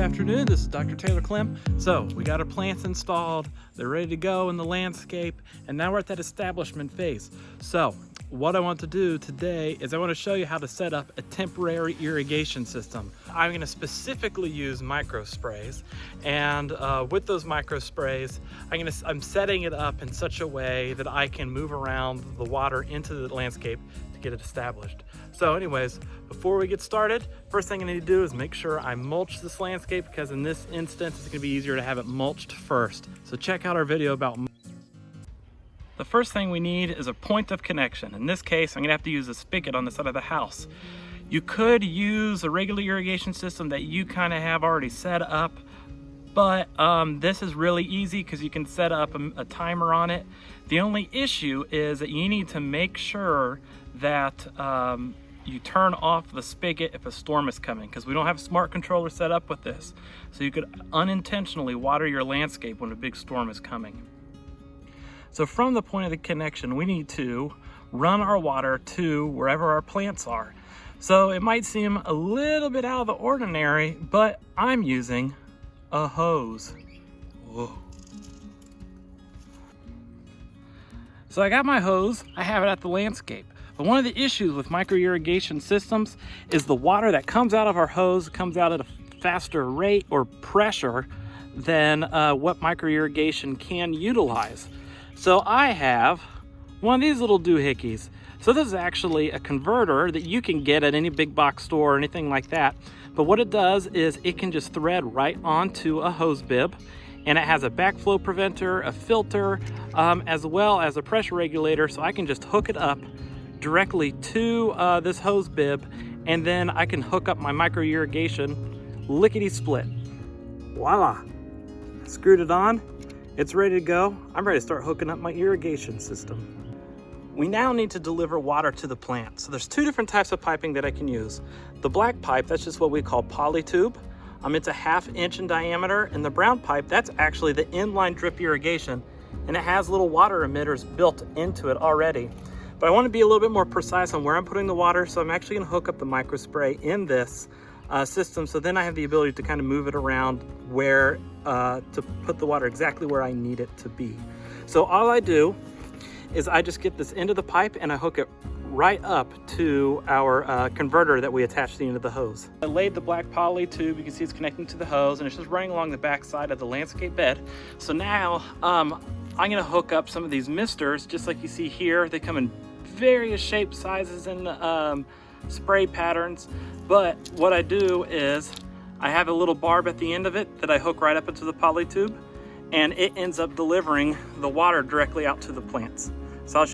afternoon, this is Dr. Taylor Clem. So we got our plants installed, they're ready to go in the landscape, and now we're at that establishment phase. So what I want to do today is I want to show you how to set up a temporary irrigation system. I'm going to specifically use micro sprays, and with those micro sprays, I'm setting it up in such a way that I can move around the water into the landscape to get it established. So anyways, before we get started, first thing I need to do is make sure I mulch this landscape, because in this instance, it's going to be easier to have it mulched first. So check out our video about the first thing we need is a point of connection. In this case, I'm gonna have to use a spigot on the side of the house. You could use a regular irrigation system that you kind of have already set up, but this is really easy because you can set up a timer on it. The only issue is that you need to make sure that you turn off the spigot if a storm is coming, because we don't have a smart controller set up with this. So you could unintentionally water your landscape when a big storm is coming. So from the point of the connection, we need to run our water to wherever our plants are. So it might seem a little bit out of the ordinary, but I'm using a hose. Whoa. So I got my hose, I have it at the landscape. But one of the issues with micro irrigation systems is the water that comes out of our hose comes out at a faster rate or pressure than what micro irrigation can utilize. So I have one of these little doohickeys. So this is actually a converter that you can get at any big box store or anything like that. But what it does is it can just thread right onto a hose bib, and it has a backflow preventer, a filter, as well as a pressure regulator. So I can just hook it up directly to this hose bib, and then I can hook up my micro irrigation lickety split. Voila, screwed it on. It's ready to go. I'm ready to start hooking up my irrigation system. We now need to deliver water to the plant. So there's two different types of piping that I can use. The black pipe, that's just what we call polytube. It's a 1/2 inch in diameter, and the brown pipe, that's actually the inline drip irrigation, and it has little water emitters built into it already. But I want to be a little bit more precise on where I'm putting the water, so I'm actually going to hook up the micro spray in this system, so then I have the ability to kind of move it around where to put the water exactly where I need it to be. So all I do is I just get this end of the pipe and I hook it right up to our converter that we attach to the end of the hose. I laid the black poly tube, you can see it's connecting to the hose, and it's just running along the back side of the landscape bed. So now I'm gonna hook up some of these misters, just like you see here. They come in various shapes, sizes, and spray patterns. But what I do is I have a little barb at the end of it that I hook right up into the poly tube, and it ends up delivering the water directly out to the plants. So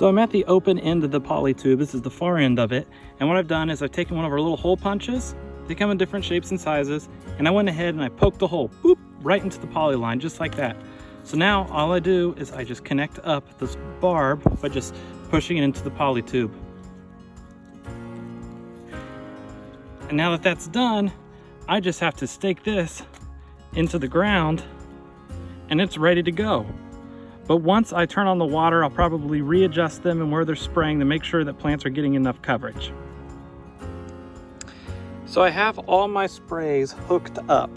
I'm at the open end of the poly tube. This is the far end of it. And what I've done is I've taken one of our little hole punches. They come in different shapes and sizes. And I went ahead and I poked a hole, boop, right into the poly line, just like that. So now all I do is I just connect up this barb by just pushing it into the poly tube. And now that that's done, I just have to stake this into the ground and it's ready to go. But once I turn on the water, I'll probably readjust them and where they're spraying to make sure that plants are getting enough coverage. So I have all my sprays hooked up.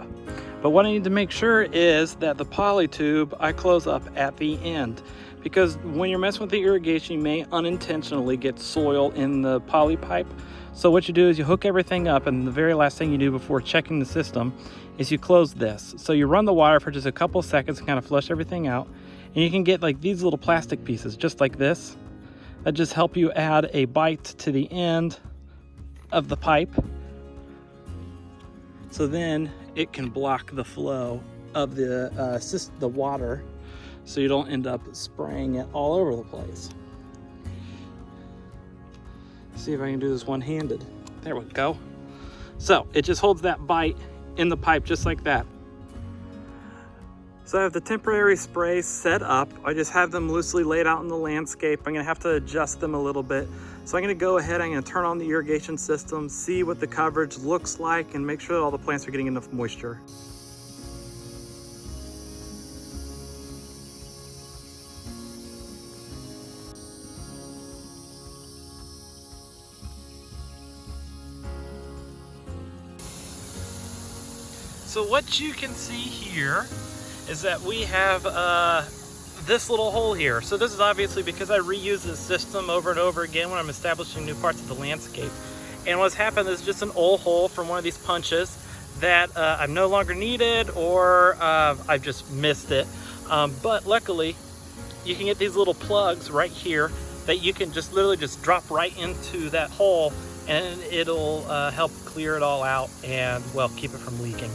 But what I need to make sure is that the poly tube I close up at the end, because when you're messing with the irrigation, you may unintentionally get soil in the poly pipe. So what you do is you hook everything up, and the very last thing you do before checking the system is you close this. So you run the water for just a couple seconds and kind of flush everything out, and you can get like these little plastic pieces just like this that just help you add a bite to the end of the pipe. So then it can block the flow of the water, so you don't end up spraying it all over the place. See if I can do this one-handed. There we go. So it just holds that bite in the pipe just like that. So I have the temporary sprays set up. I just have them loosely laid out in the landscape. I'm gonna have to adjust them a little bit. So I'm gonna go ahead, I'm gonna turn on the irrigation system, see what the coverage looks like, and make sure that all the plants are getting enough moisture. So what you can see here is that we have this little hole here. So this is obviously because I reuse this system over and over again when I'm establishing new parts of the landscape. And what's happened is just an old hole from one of these punches that I've no longer needed, or I've just missed it. But luckily, you can get these little plugs right here that you can just literally just drop right into that hole, and it'll help clear it all out and, well, keep it from leaking.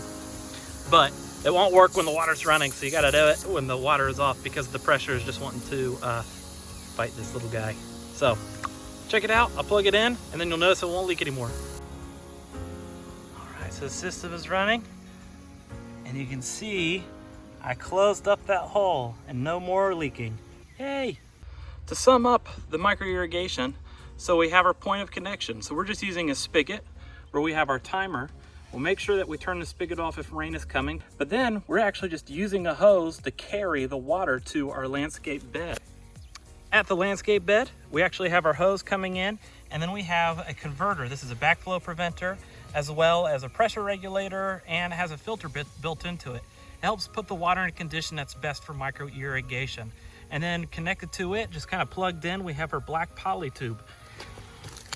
But it won't work when the water's running, so you gotta do it when the water is off because the pressure is just wanting to fight this little guy. So check it out, I'll plug it in, and then you'll notice it won't leak anymore. All right, so the system is running, and you can see I closed up that hole and no more leaking. Yay! To sum up the micro irrigation, so we have our point of connection. So we're just using a spigot where we have our timer. We'll make sure that we turn the spigot off if rain is coming, but then we're actually just using a hose to carry the water to our landscape bed. At the landscape bed, we actually have our hose coming in, and then we have a converter. This is a backflow preventer, as well as a pressure regulator, and has a filter built into it. It helps put the water in a condition that's best for micro irrigation. And then connected to it, just kind of plugged in, we have our black poly tube.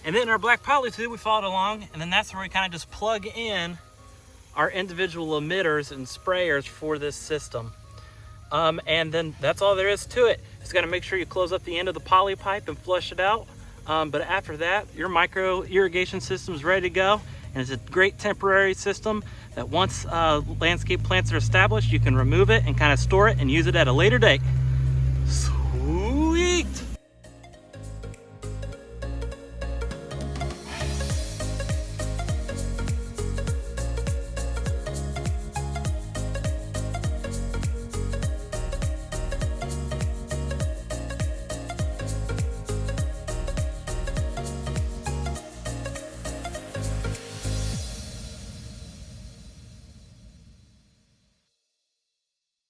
And then in our black poly tube, we followed along, and then that's where we kind of just plug in our individual emitters and sprayers for this system. And then that's all there is to it. Just gotta make sure you close up the end of the poly pipe and flush it out. But after that, your micro irrigation system is ready to go. And it's a great temporary system that once landscape plants are established, you can remove it and kind of store it and use it at a later date.